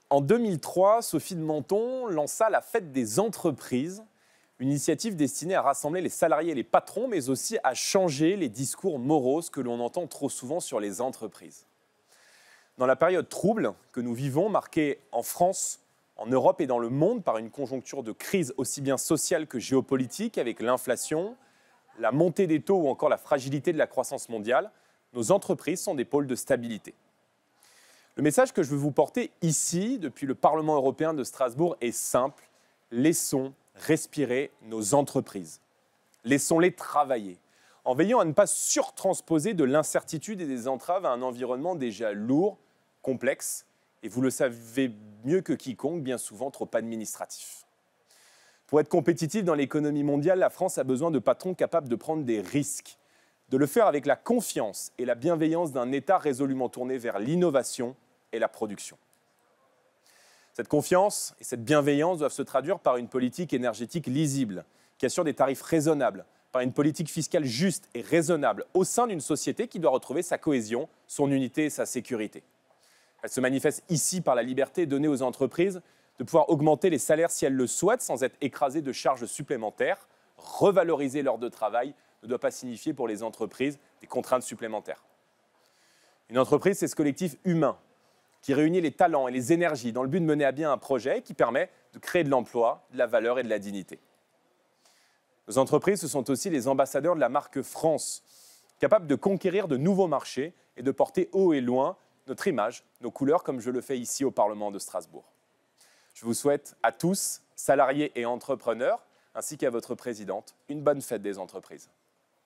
En 2003, Sophie de Menton lança la Fête des entreprises, une initiative destinée à rassembler les salariés et les patrons, mais aussi à changer les discours moroses que l'on entend trop souvent sur les entreprises. Dans la période trouble que nous vivons, marquée en France, en Europe et dans le monde par une conjoncture de crise aussi bien sociale que géopolitique, avec l'inflation, la montée des taux ou encore la fragilité de la croissance mondiale, nos entreprises sont des pôles de stabilité. Le message que je veux vous porter ici, depuis le Parlement européen de Strasbourg, est simple. Laissons respirer nos entreprises. Laissons-les travailler, en veillant à ne pas surtransposer de l'incertitude et des entraves à un environnement déjà lourd, complexe, et vous le savez mieux que quiconque, bien souvent trop administratif. Pour être compétitif dans l'économie mondiale, la France a besoin de patrons capables de prendre des risques, de le faire avec la confiance et la bienveillance d'un État résolument tourné vers l'innovation et la production. Cette confiance et cette bienveillance doivent se traduire par une politique énergétique lisible, qui assure des tarifs raisonnables, par une politique fiscale juste et raisonnable au sein d'une société qui doit retrouver sa cohésion, son unité et sa sécurité. Elle se manifeste ici par la liberté donnée aux entreprises de pouvoir augmenter les salaires si elles le souhaitent sans être écrasées de charges supplémentaires. Revaloriser l'heure de travail ne doit pas signifier pour les entreprises des contraintes supplémentaires. Une entreprise, c'est ce collectif humain qui réunit les talents et les énergies dans le but de mener à bien un projet qui permet de créer de l'emploi, de la valeur et de la dignité. Nos entreprises, ce sont aussi les ambassadeurs de la marque France, capables de conquérir de nouveaux marchés et de porter haut et loin notre image, nos couleurs, comme je le fais ici au Parlement de Strasbourg. Je vous souhaite à tous, salariés et entrepreneurs, ainsi qu'à votre présidente, une bonne fête des entreprises.